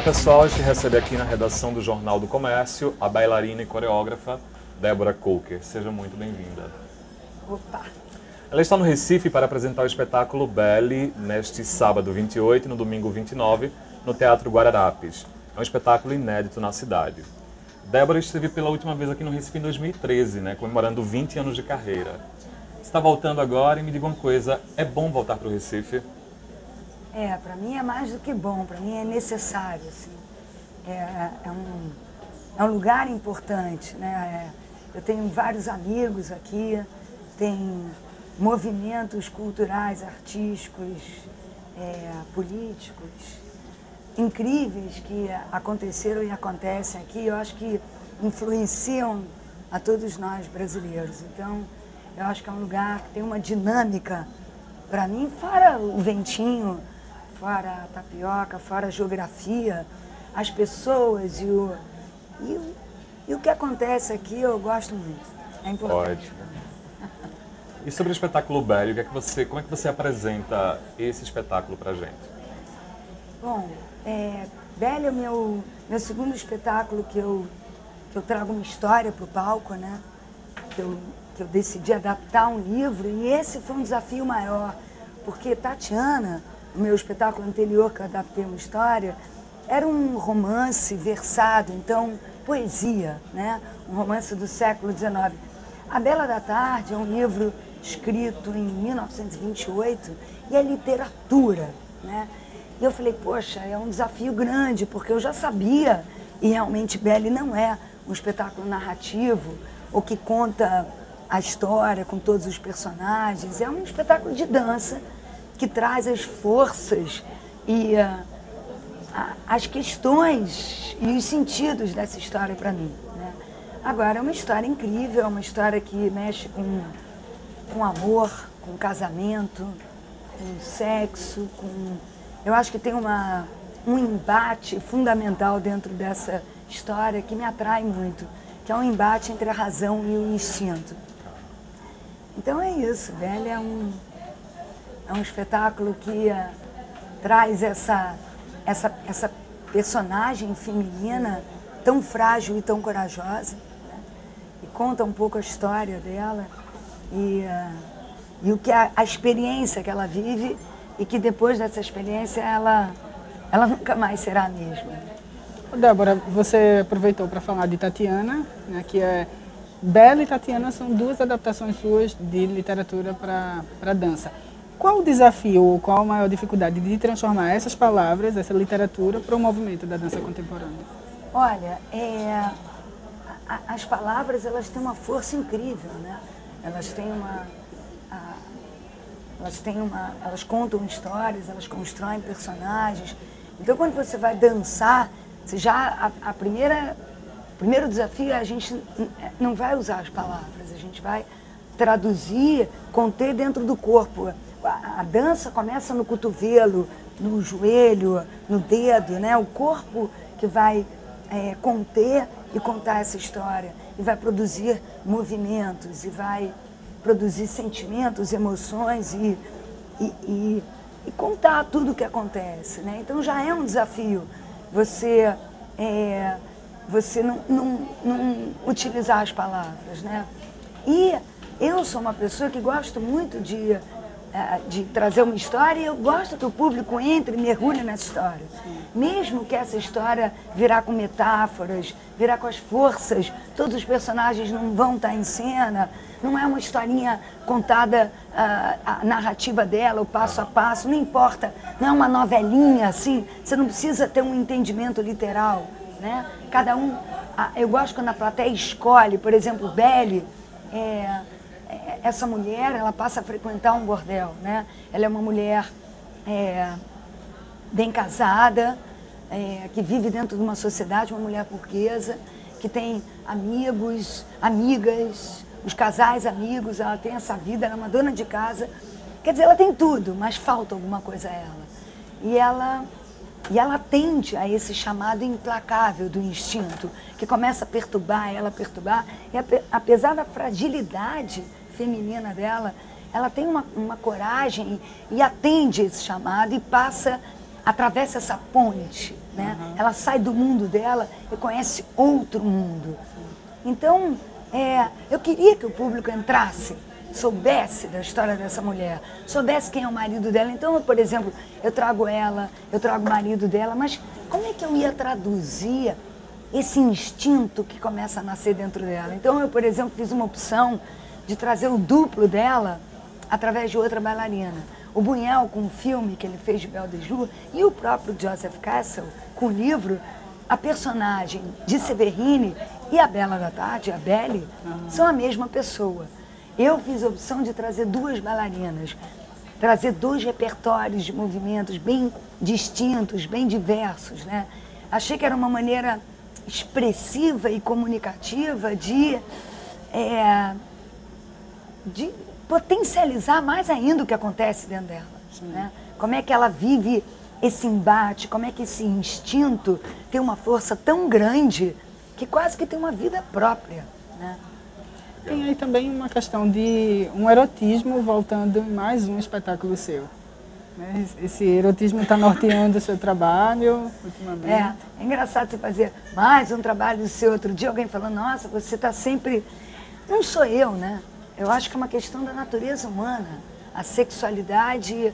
pessoal, a gente recebe aqui na redação do Jornal do Comércio a bailarina e coreógrafa Débora Coker. Seja muito bem-vinda. Opa! Ela está no Recife para apresentar o espetáculo Belle neste sábado 28 e no domingo 29 no Teatro Guararapes. É um espetáculo inédito na cidade. Débora esteve pela última vez aqui no Recife em 2013, comemorando 20 anos de carreira. Você está voltando agora e me diga uma coisa, é bom voltar para o Recife? Para mim é mais do que bom, para mim é necessário, assim. É um lugar importante, né? Eu tenho vários amigos aqui, tem movimentos culturais, artísticos, políticos, incríveis que aconteceram e acontecem aqui, eu acho que influenciam a todos nós brasileiros. Então, eu acho que é um lugar que tem uma dinâmica, para mim, fora o ventinho, fora a tapioca, fora a geografia, as pessoas e o que acontece aqui eu gosto muito. É importante. Ótimo. E sobre o espetáculo Belle, como é que você apresenta esse espetáculo pra gente? Bom, Belle é o meu segundo espetáculo que eu trago uma história para o palco, né? Que eu decidi adaptar um livro, e esse foi um desafio maior, porque Tatiana, o meu espetáculo anterior que eu adaptei uma história, era um romance versado, então poesia, né? Um romance do século XIX. A Bela da Tarde é um livro escrito em 1928 e é literatura, né? E eu falei, poxa, é um desafio grande, porque eu já sabia, e realmente Belle não é um espetáculo narrativo, ou que conta a história com todos os personagens, é um espetáculo de dança que traz as forças e as questões e os sentidos dessa história para mim, né? Agora, é uma história incrível, é uma história que mexe com amor, com casamento, com sexo, eu acho que tem um embate fundamental dentro dessa história que me atrai muito, que é um embate entre a razão e o instinto. Então é isso, Belle é um espetáculo que traz essa personagem feminina tão frágil e tão corajosa, né? E conta um pouco a história dela e o que a experiência que ela vive, e que depois dessa experiência ela nunca mais será a mesma. Débora, você aproveitou para falar de Tatiana, né, que é Belle e Tatiana são duas adaptações suas de literatura para dança. Qual o desafio ou qual a maior dificuldade de transformar essas palavras, essa literatura, para o movimento da dança contemporânea? Olha, as palavras elas têm uma força incrível, né? Elas contam histórias, elas constroem personagens. Então, quando você vai dançar, o primeiro desafio é a gente não vai usar as palavras, a gente vai traduzir, conter dentro do corpo. A dança começa no cotovelo, no joelho, no dedo, né? O corpo que vai conter e contar essa história, e vai produzir movimentos, e vai produzir sentimentos, emoções e contar tudo o que acontece, né? Então já é um desafio você não utilizar as palavras, né? E eu sou uma pessoa que gosto muito de trazer uma história, e eu gosto que o público entre e mergulhe nessa história. Mesmo que essa história virá com metáforas, virá com as forças, todos os personagens não vão estar em cena, não é uma historinha contada, a narrativa dela, o passo a passo, não importa, não é uma novelinha assim, você não precisa ter um entendimento literal, né? Cada um, eu gosto quando a plateia escolhe, por exemplo, Belle, essa mulher, ela passa a frequentar um bordel, né? Ela é uma mulher bem casada, que vive dentro de uma sociedade, uma mulher burguesa, que tem amigos, amigas, os casais amigos, ela tem essa vida, ela é uma dona de casa. Quer dizer, ela tem tudo, mas falta alguma coisa a ela. E ela atende a esse chamado implacável do instinto, que começa a perturbar, e apesar da fragilidade feminina dela, ela tem uma coragem e atende esse chamado e passa atravessa essa ponte, né? Ela sai do mundo dela e conhece outro mundo. Então, eu queria que o público entrasse, soubesse da história dessa mulher, soubesse quem é o marido dela. Então, por exemplo, eu trago ela, eu trago o marido dela, mas como é que eu ia traduzir esse instinto que começa a nascer dentro dela? Então, eu, por exemplo, fiz uma opção de trazer o duplo dela através de outra bailarina. O Buñuel, com o filme que ele fez de Belle de Jour, e o próprio Joseph Cassel, com o livro, a personagem de Severine e a Bela da Tarde, a Belle, são a mesma pessoa. Eu fiz a opção de trazer duas bailarinas, trazer dois repertórios de movimentos bem distintos, bem diversos, né? Achei que era uma maneira expressiva e comunicativa de potencializar mais ainda o que acontece dentro dela, né? Como é que ela vive esse embate, como é que esse instinto tem uma força tão grande que quase que tem uma vida própria, né? Tem aí também uma questão de um erotismo voltando em mais um espetáculo seu, né? Esse erotismo está norteando o seu trabalho ultimamente. É engraçado você fazer mais um trabalho do seu. Outro dia alguém falou, nossa, você está sempre... Não sou eu, né? Eu acho que é uma questão da natureza humana. A sexualidade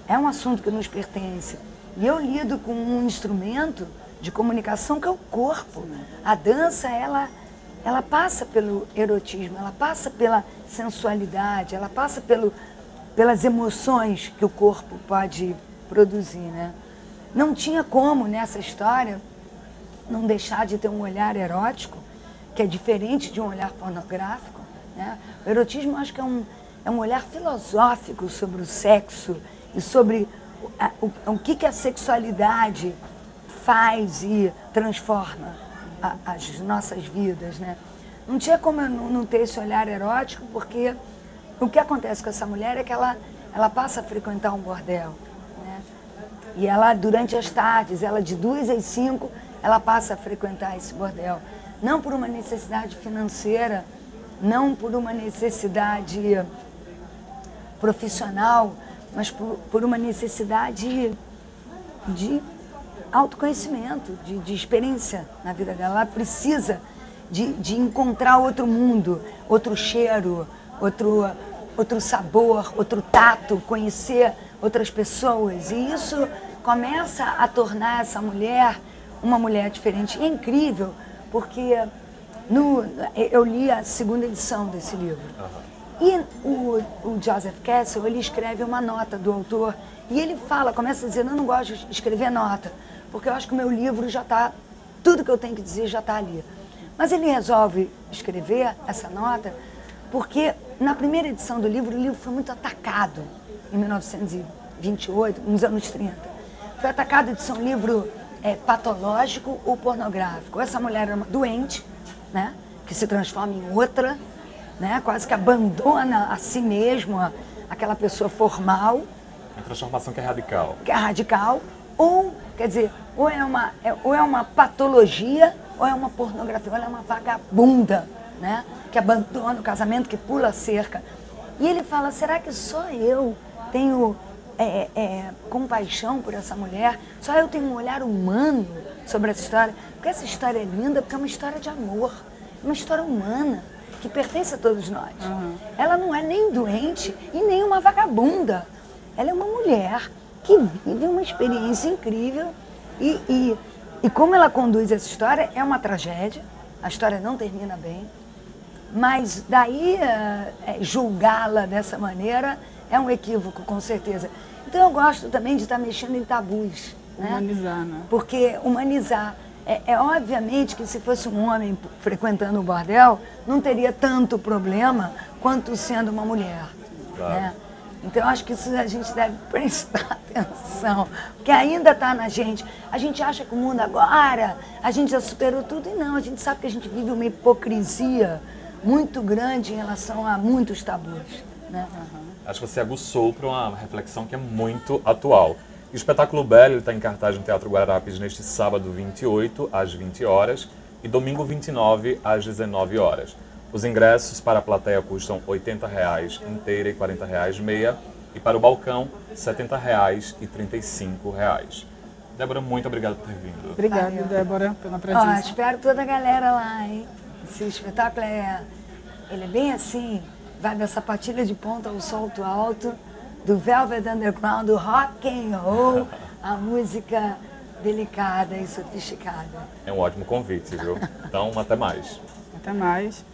é um assunto que nos pertence. E eu lido com um instrumento de comunicação que é o corpo. A dança, ela passa pelo erotismo, ela passa pela sensualidade, ela passa pelas emoções que o corpo pode produzir, né? Não tinha como, nessa história, não deixar de ter um olhar erótico, que é diferente de um olhar pornográfico, né? O erotismo, acho que é um olhar filosófico sobre o sexo e sobre o que a sexualidade faz e transforma as nossas vidas, né? Não tinha como eu não ter esse olhar erótico, porque o que acontece com essa mulher é que ela passa a frequentar um bordel, né? E ela, durante as tardes, ela de 2 às 5, ela passa a frequentar esse bordel. Não por uma necessidade financeira, não por uma necessidade profissional, mas por uma necessidade de autoconhecimento, de experiência na vida dela. Ela precisa de encontrar outro mundo, outro cheiro, outro sabor, outro tato, conhecer outras pessoas. E isso começa a tornar essa mulher uma mulher diferente. E é incrível, porque eu li a 2ª edição desse livro. E o Joseph Cassel, ele escreve uma nota do autor e ele começa a dizer, eu não gosto de escrever nota, porque eu acho que o meu livro já está, tudo que eu tenho que dizer já está ali. Mas ele resolve escrever essa nota porque na primeira edição do livro, o livro foi muito atacado, em 1928, nos anos 30. Foi atacado de ser um livro patológico ou pornográfico. Essa mulher era uma doente, né, que se transforma em outra, né, quase que abandona a si mesma, aquela pessoa formal. Uma transformação que é radical. Que é radical, ou, quer dizer, ou é uma patologia, ou é uma pornografia, ou ela é uma vagabunda, né, que abandona o casamento, que pula a cerca. E ele fala, será que só eu tenho compaixão por essa mulher? Só eu tenho um olhar humano sobre essa história? Porque essa história é linda, porque é uma história de amor, uma história humana, que pertence a todos nós. Ela não é nem doente e nem uma vagabunda. Ela é uma mulher que vive uma experiência incrível e como ela conduz essa história é uma tragédia. A história não termina bem, mas daí julgá-la dessa maneira é um equívoco, com certeza. Então eu gosto também de estar mexendo em tabus, né? Humanizar, né? Porque humanizar. Obviamente que se fosse um homem frequentando o bordel, não teria tanto problema quanto sendo uma mulher. Claro. Né? Então eu acho que isso a gente deve prestar atenção, porque ainda está na gente. A gente acha que o mundo agora, a gente já superou tudo, e não, a gente sabe que a gente vive uma hipocrisia muito grande em relação a muitos tabus. Né? Acho que você aguçou para uma reflexão que é muito atual. O espetáculo Belle está em cartaz no Teatro Guararapes neste sábado 28, às 20 horas, e domingo 29, às 19 horas. Os ingressos para a plateia custam R$ 80,00 inteira e R$ 40,00 meia, e para o balcão, R$ 70,00 e R$ 35,00. Débora, muito obrigado por ter vindo. Obrigada, Valeu. Débora, pela Ó, presença. espero toda a galera lá, hein? Esse espetáculo ele é bem assim, vai da sapatilha de ponta ao salto alto, do Velvet Underground, do rock and roll, a música delicada e sofisticada. É um ótimo convite, viu? Então, até mais. Até mais.